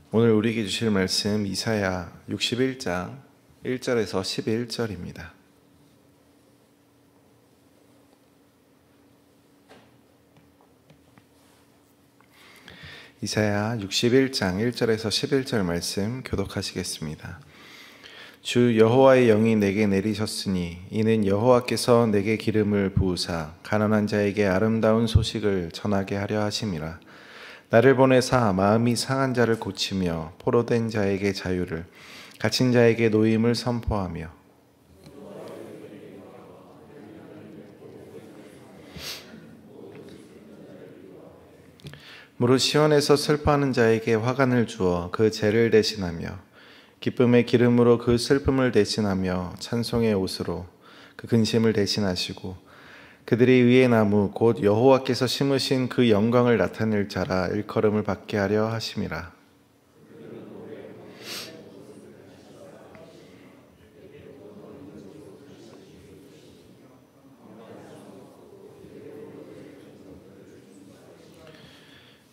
오늘 우리에게 주실 말씀 이사야 61장 1절에서 11절입니다. 이사야 61장 1절에서 11절 말씀 교독하시겠습니다. 주 여호와의 영이 내게 내리셨으니 이는 여호와께서 내게 기름을 부으사 가난한 자에게 아름다운 소식을 전하게 하려 하심이라. 나를 보내사 마음이 상한 자를 고치며 포로된 자에게 자유를, 갇힌 자에게 노임을 선포하며 무릇 시온에서 슬퍼하는 자에게 화관을 주어 그 죄를 대신하며 기쁨의 기름으로 그 슬픔을 대신하며 찬송의 옷으로 그 근심을 대신하시고 그들이 의의 나무 곧 여호와께서 심으신 그 영광을 나타낼 자라 일컬음을 받게 하려 하심이라.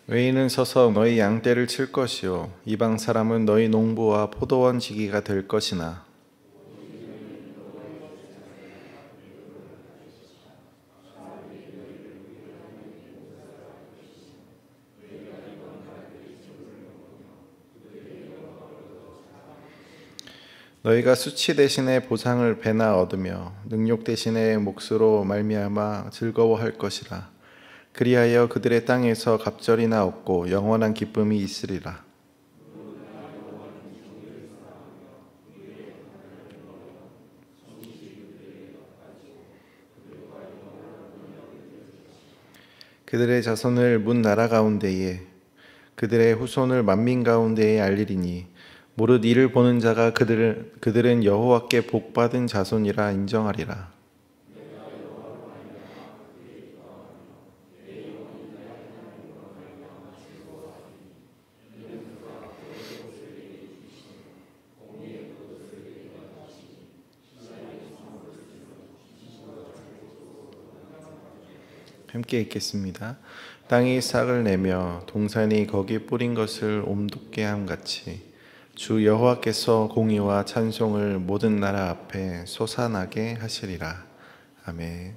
외인은 서서 너희 양떼를 칠 것이요 이방 사람은 너희 농부와 포도원 지기가 될 것이나 너희가 수치 대신에 보상을 배나 얻으며 능욕 대신에 몫으로 말미암아 즐거워할 것이라. 그리하여 그들의 땅에서 갑절이나 얻고 영원한 기쁨이 있으리라. 그들의 자손을 문 나라 가운데에 그들의 후손을 만민 가운데에 알리리니 무릇 이를 보는 자가 그들은 여호와께 복받은 자손이라 인정하리라. 함께 읽겠습니다. 땅이 싹을 내며 동산이 거기 뿌린 것을 옴돋게 함같이 주 여호와께서 공의와 찬송을 모든 나라 앞에 솟아나게 하시리라. 아멘.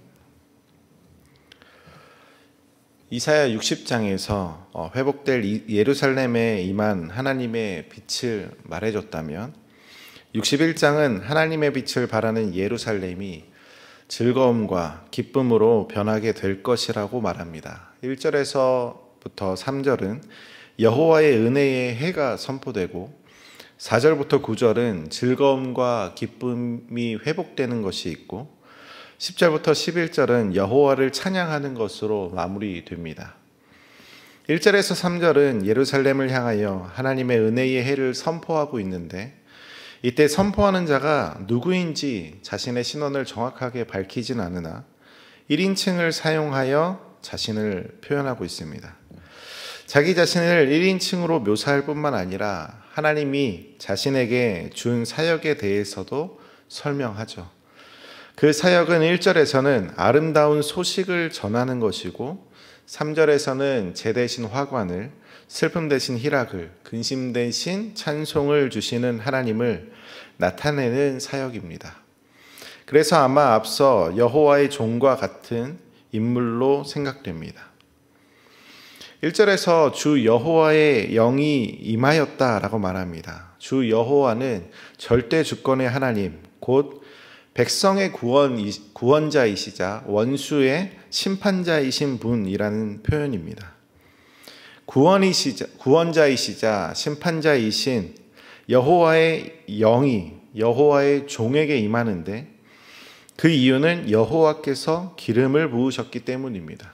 이사야 60장에서 회복될 예루살렘에 임한 하나님의 빛을 말해줬다면 61장은 하나님의 빛을 발하는 예루살렘이 즐거움과 기쁨으로 변하게 될 것이라고 말합니다. 1절에서부터 3절은 여호와의 은혜의 해가 선포되고 4절부터 9절은 즐거움과 기쁨이 회복되는 것이 있고 10절부터 11절은 여호와를 찬양하는 것으로 마무리됩니다. 1절에서 3절은 예루살렘을 향하여 하나님의 은혜의 해를 선포하고 있는데 이때 선포하는 자가 누구인지 자신의 신원을 정확하게 밝히진 않으나 1인칭을 사용하여 자신을 표현하고 있습니다. 자기 자신을 1인칭으로 묘사할 뿐만 아니라 하나님이 자신에게 준 사역에 대해서도 설명하죠. 그 사역은 1절에서는 아름다운 소식을 전하는 것이고 3절에서는 재 대신 화관을, 슬픔 대신 희락을, 근심 대신 찬송을 주시는 하나님을 나타내는 사역입니다. 그래서 아마 앞서 여호와의 종과 같은 인물로 생각됩니다. 1절에서 주 여호와의 영이 임하였다라고 말합니다. 주 여호와는 절대 주권의 하나님, 곧 백성의 구원자이시자 원수의 심판자이신 분이라는 표현입니다. 구원자이시자 심판자이신 여호와의 영이 여호와의 종에게 임하는데 그 이유는 여호와께서 기름을 부으셨기 때문입니다.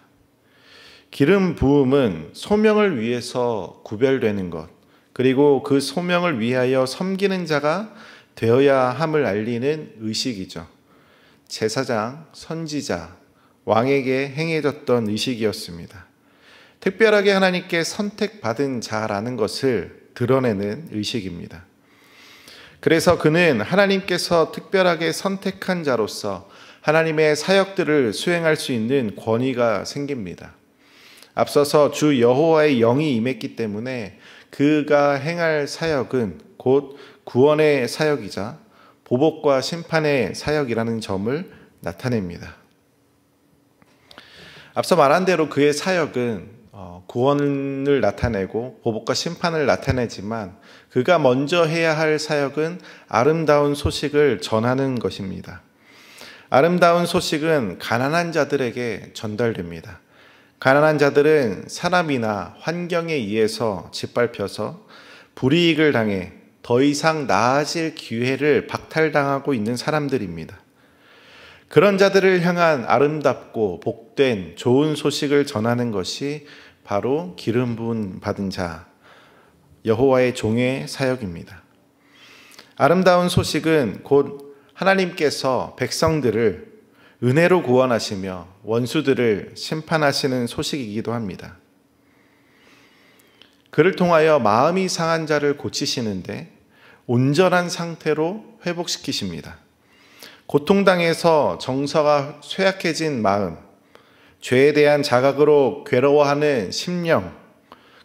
기름 부음은 소명을 위해서 구별되는 것, 그리고 그 소명을 위하여 섬기는 자가 되어야 함을 알리는 의식이죠. 제사장, 선지자, 왕에게 행해졌던 의식이었습니다. 특별하게 하나님께 선택받은 자라는 것을 드러내는 의식입니다. 그래서 그는 하나님께서 특별하게 선택한 자로서 하나님의 사역들을 수행할 수 있는 권위가 생깁니다. 앞서서 주 여호와의 영이 임했기 때문에 그가 행할 사역은 곧 구원의 사역이자 보복과 심판의 사역이라는 점을 나타냅니다. 앞서 말한 대로 그의 사역은 구원을 나타내고 보복과 심판을 나타내지만 그가 먼저 해야 할 사역은 아름다운 소식을 전하는 것입니다. 아름다운 소식은 가난한 자들에게 전달됩니다. 가난한 자들은 사람이나 환경에 의해서 짓밟혀서 불이익을 당해 더 이상 나아질 기회를 박탈당하고 있는 사람들입니다. 그런 자들을 향한 아름답고 복된 좋은 소식을 전하는 것이 바로 기름 부음 받은 자, 여호와의 종의 사역입니다. 아름다운 소식은 곧 하나님께서 백성들을 은혜로 구원하시며 원수들을 심판하시는 소식이기도 합니다. 그를 통하여 마음이 상한 자를 고치시는데 온전한 상태로 회복시키십니다. 고통당해서 정서가 쇠약해진 마음, 죄에 대한 자각으로 괴로워하는 심령,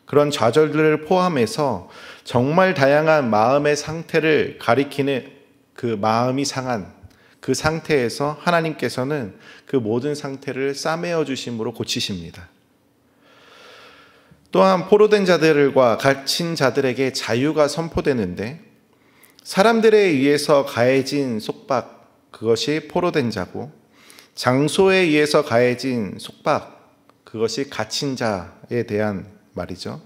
그런 좌절들을 포함해서 정말 다양한 마음의 상태를 가리키는 그 마음이 상한 그 상태에서 하나님께서는 그 모든 상태를 싸매어 주심으로 고치십니다. 또한 포로된 자들과 갇힌 자들에게 자유가 선포되는데 사람들에 의해서 가해진 속박, 그것이 포로된 자고 장소에 의해서 가해진 속박, 그것이 갇힌 자에 대한 말이죠.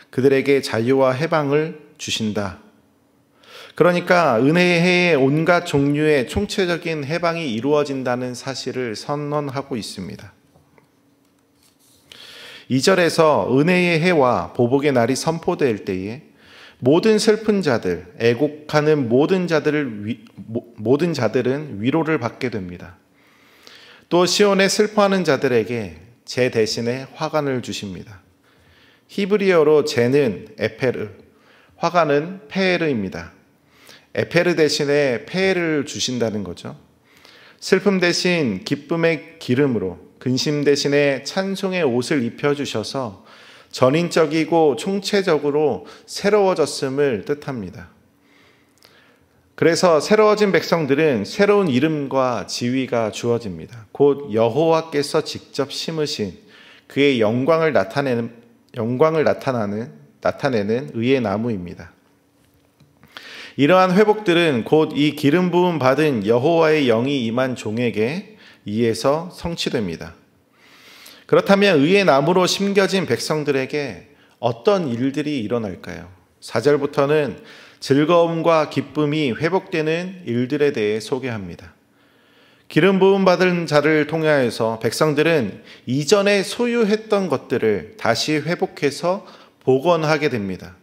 그들에게 자유와 해방을 주신다. 그러니까 은혜의 해에 온갖 종류의 총체적인 해방이 이루어진다는 사실을 선언하고 있습니다. 2절에서 은혜의 해와 보복의 날이 선포될 때에 모든 슬픈 자들, 애곡하는 모든 자들은 위로를 받게 됩니다. 또 시온에 슬퍼하는 자들에게 제 대신에 화관을 주십니다. 히브리어로 제는 에페르, 화관은 페에르입니다. 에페르 대신에 페에르를 주신다는 거죠. 슬픔 대신 기쁨의 기름으로, 근심 대신에 찬송의 옷을 입혀주셔서 전인적이고 총체적으로 새로워졌음을 뜻합니다. 그래서 새로워진 백성들은 새로운 이름과 지위가 주어집니다. 곧 여호와께서 직접 심으신 그의 영광을 나타내는 의의 나무입니다. 이러한 회복들은 곧 이 기름 부음 받은 여호와의 영이 임한 종에게 의해서 성취됩니다. 그렇다면 의의 나무로 심겨진 백성들에게 어떤 일들이 일어날까요? 4절부터는 즐거움과 기쁨이 회복되는 일들에 대해 소개합니다. 기름 부음 받은 자를 통하여서 백성들은 이전에 소유했던 것들을 다시 회복해서 복원하게 됩니다.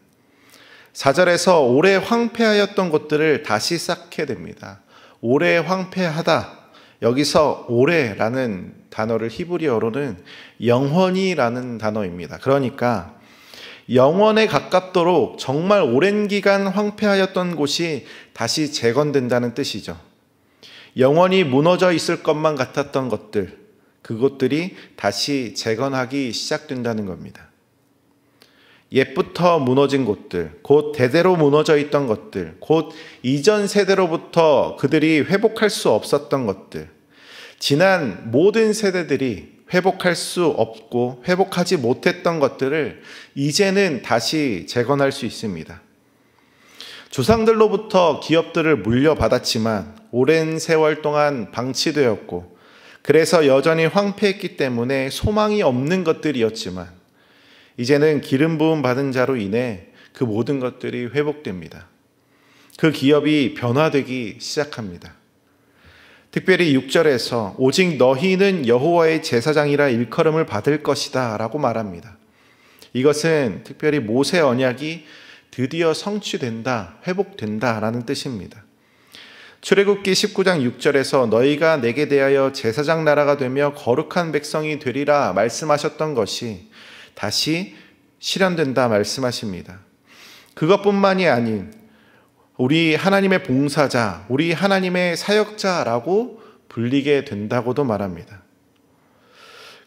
4절에서 오래 황폐하였던 것들을 다시 쌓게 됩니다. 오래 황폐하다. 여기서 오래라는 단어를 히브리어로는 영원히라는 단어입니다. 그러니까 영원에 가깝도록 정말 오랜 기간 황폐하였던 곳이 다시 재건된다는 뜻이죠. 영원히 무너져 있을 것만 같았던 것들, 그것들이 다시 재건하기 시작된다는 겁니다. 옛부터 무너진 곳들, 곧 대대로 무너져 있던 것들, 곧 이전 세대로부터 그들이 회복할 수 없었던 것들, 지난 모든 세대들이 회복할 수 없고 회복하지 못했던 것들을 이제는 다시 재건할 수 있습니다. 조상들로부터 기업들을 물려받았지만 오랜 세월 동안 방치되었고 그래서 여전히 황폐했기 때문에 소망이 없는 것들이었지만 이제는 기름 부음 받은 자로 인해 그 모든 것들이 회복됩니다. 그 기업이 변화되기 시작합니다. 특별히 6절에서 오직 너희는 여호와의 제사장이라 일컬음을 받을 것이다 라고 말합니다. 이것은 특별히 모세 언약이 드디어 성취된다, 회복된다 라는 뜻입니다. 출애굽기 19장 6절에서 너희가 내게 대하여 제사장 나라가 되며 거룩한 백성이 되리라 말씀하셨던 것이 다시 실현된다 말씀하십니다. 그것뿐만이 아닌 우리 하나님의 봉사자, 우리 하나님의 사역자라고 불리게 된다고도 말합니다.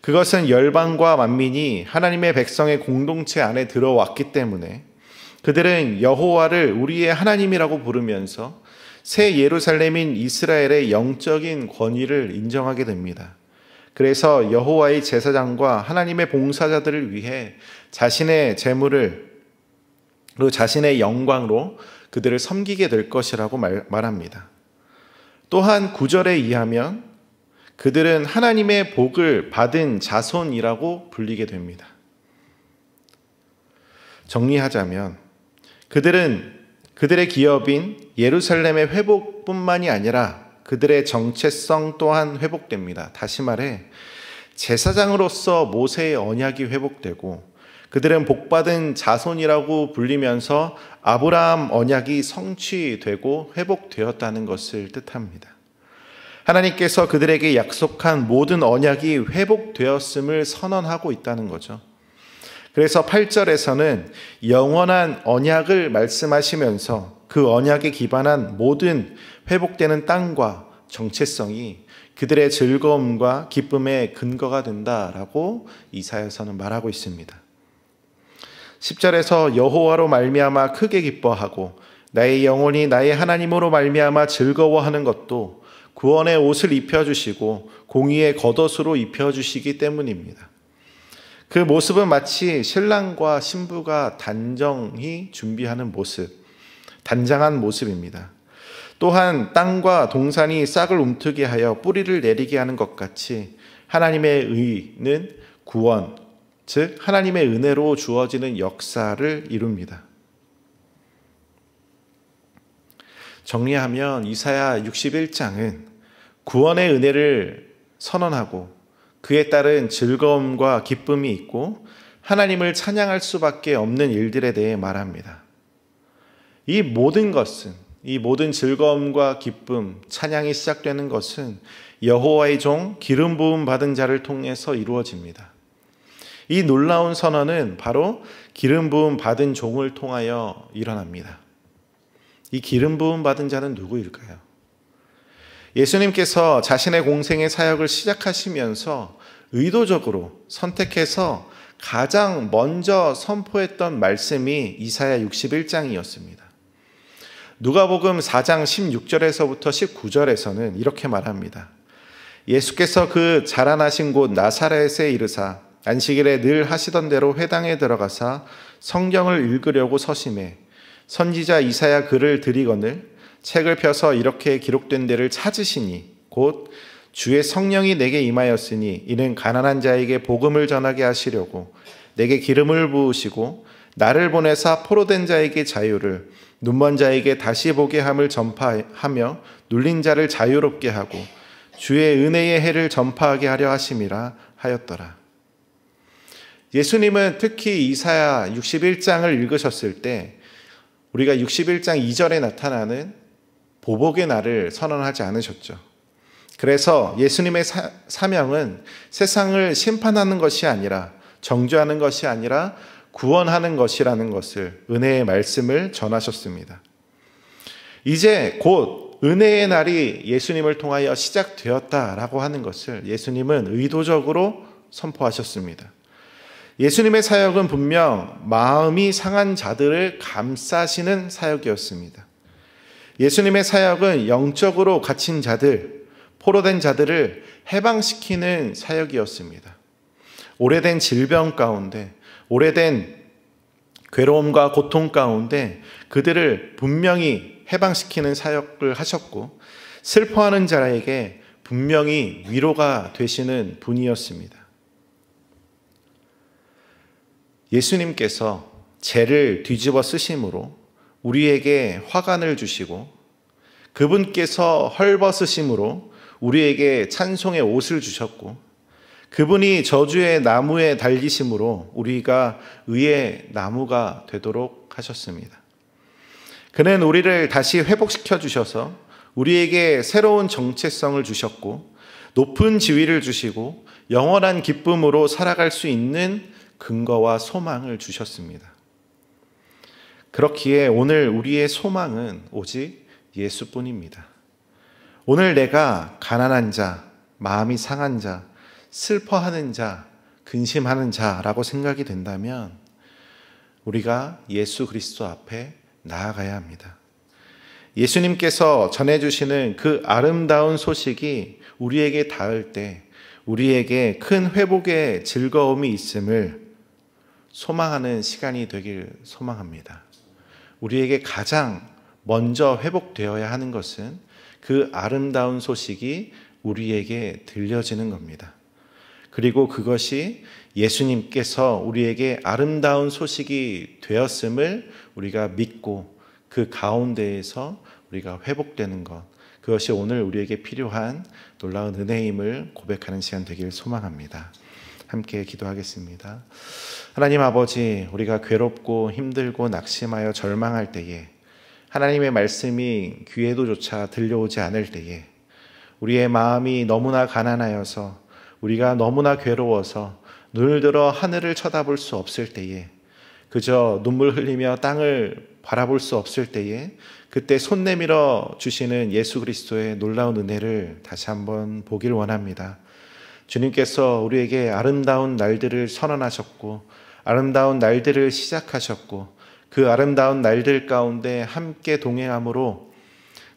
그것은 열방과 만민이 하나님의 백성의 공동체 안에 들어왔기 때문에 그들은 여호와를 우리의 하나님이라고 부르면서 새 예루살렘인 이스라엘의 영적인 권위를 인정하게 됩니다. 그래서 여호와의 제사장과 하나님의 봉사자들을 위해 자신의 재물을 그리고 자신의 영광로 그들을 섬기게 될 것이라고 말합니다. 또한 9절에 의하면 그들은 하나님의 복을 받은 자손이라고 불리게 됩니다. 정리하자면 그들은 그들의 기업인 예루살렘의 회복뿐만이 아니라 그들의 정체성 또한 회복됩니다. 다시 말해 제사장으로서 모세의 언약이 회복되고 그들은 복받은 자손이라고 불리면서 아브라함 언약이 성취되고 회복되었다는 것을 뜻합니다. 하나님께서 그들에게 약속한 모든 언약이 회복되었음을 선언하고 있다는 거죠. 그래서 8절에서는 영원한 언약을 말씀하시면서 그 언약에 기반한 모든 회복되는 땅과 정체성이 그들의 즐거움과 기쁨의 근거가 된다라고 이사야서는 말하고 있습니다. 10절에서 여호와로 말미암아 크게 기뻐하고 나의 영혼이 나의 하나님으로 말미암아 즐거워하는 것도 구원의 옷을 입혀주시고 공의의 겉옷으로 입혀주시기 때문입니다. 그 모습은 마치 신랑과 신부가 단정히 준비하는 모습, 단장한 모습입니다. 또한 땅과 동산이 싹을 움트게 하여 뿌리를 내리게 하는 것 같이 하나님의 의는 구원, 즉 하나님의 은혜로 주어지는 역사를 이룹니다. 정리하면 이사야 61장은 구원의 은혜를 선언하고 그에 따른 즐거움과 기쁨이 있고 하나님을 찬양할 수밖에 없는 일들에 대해 말합니다. 이 모든 것은, 이 모든 즐거움과 기쁨, 찬양이 시작되는 것은 여호와의 종 기름 부음 받은 자를 통해서 이루어집니다. 이 놀라운 선언은 바로 기름 부음 받은 종을 통하여 일어납니다. 이 기름 부음 받은 자는 누구일까요? 예수님께서 자신의 공생의 사역을 시작하시면서 의도적으로 선택해서 가장 먼저 선포했던 말씀이 이사야 61장이었습니다. 누가복음 4장 16절에서부터 19절에서는 이렇게 말합니다. 예수께서 그 자라나신 곳 나사렛에 이르사 안식일에 늘 하시던 대로 회당에 들어가사 성경을 읽으려고 서심해 선지자 이사야 글을 들이거늘 책을 펴서 이렇게 기록된 데를 찾으시니 곧 주의 성령이 내게 임하였으니 이는 가난한 자에게 복음을 전하게 하시려고 내게 기름을 부으시고 나를 보내사 포로된 자에게 자유를 눈먼 자에게 다시 보게 함을 전파하며 눌린 자를 자유롭게 하고 주의 은혜의 해를 전파하게 하려 하심이라 하였더라. 예수님은 특히 이사야 61장을 읽으셨을 때 우리가 61장 2절에 나타나는 보복의 날을 선언하지 않으셨죠. 그래서 예수님의 사명은 세상을 심판하는 것이 아니라 정죄하는 것이 아니라 구원하는 것이라는 것을 은혜의 말씀을 전하셨습니다. 이제 곧 은혜의 날이 예수님을 통하여 시작되었다라고 하는 것을 예수님은 의도적으로 선포하셨습니다. 예수님의 사역은 분명 마음이 상한 자들을 감싸시는 사역이었습니다. 예수님의 사역은 영적으로 갇힌 자들, 포로된 자들을 해방시키는 사역이었습니다. 오래된 질병 가운데, 오래된 괴로움과 고통 가운데 그들을 분명히 해방시키는 사역을 하셨고 슬퍼하는 자에게 분명히 위로가 되시는 분이었습니다. 예수님께서 죄를 뒤집어 쓰심으로 우리에게 화관을 주시고 그분께서 헐벗으심으로 우리에게 찬송의 옷을 주셨고 그분이 저주의 나무에 달리심으로 우리가 의의 나무가 되도록 하셨습니다. 그는 우리를 다시 회복시켜 주셔서 우리에게 새로운 정체성을 주셨고 높은 지위를 주시고 영원한 기쁨으로 살아갈 수 있는 근거와 소망을 주셨습니다. 그렇기에 오늘 우리의 소망은 오직 예수뿐입니다. 오늘 내가 가난한 자, 마음이 상한 자, 슬퍼하는 자, 근심하는 자라고 생각이 된다면 우리가 예수 그리스도 앞에 나아가야 합니다. 예수님께서 전해주시는 그 아름다운 소식이 우리에게 닿을 때 우리에게 큰 회복의 즐거움이 있음을 소망하는 시간이 되길 소망합니다. 우리에게 가장 먼저 회복되어야 하는 것은 그 아름다운 소식이 우리에게 들려지는 겁니다. 그리고 그것이 예수님께서 우리에게 아름다운 소식이 되었음을 우리가 믿고 그 가운데에서 우리가 회복되는 것, 그것이 오늘 우리에게 필요한 놀라운 은혜임을 고백하는 시간 되길 소망합니다. 함께 기도하겠습니다. 하나님 아버지, 우리가 괴롭고 힘들고 낙심하여 절망할 때에 하나님의 말씀이 귀에도조차 들려오지 않을 때에 우리의 마음이 너무나 가난하여서 우리가 너무나 괴로워서 눈을 들어 하늘을 쳐다볼 수 없을 때에 그저 눈물 흘리며 땅을 바라볼 수 없을 때에 그때 손 내밀어 주시는 예수 그리스도의 놀라운 은혜를 다시 한번 보길 원합니다. 주님께서 우리에게 아름다운 날들을 선언하셨고 아름다운 날들을 시작하셨고 그 아름다운 날들 가운데 함께 동행함으로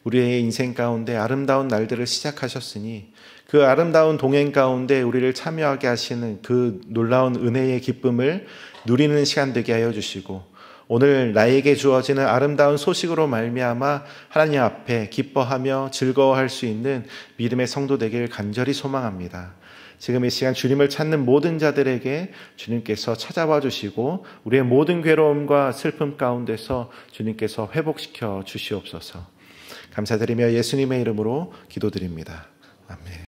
우리의 인생 가운데 아름다운 날들을 시작하셨으니 그 아름다운 동행 가운데 우리를 참여하게 하시는 그 놀라운 은혜의 기쁨을 누리는 시간 되게 하여 주시고 오늘 나에게 주어지는 아름다운 소식으로 말미암아 하나님 앞에 기뻐하며 즐거워할 수 있는 믿음의 성도 되길 간절히 소망합니다. 지금 이 시간 주님을 찾는 모든 자들에게 주님께서 찾아와 주시고 우리의 모든 괴로움과 슬픔 가운데서 주님께서 회복시켜 주시옵소서. 감사드리며 예수님의 이름으로 기도드립니다. 아멘.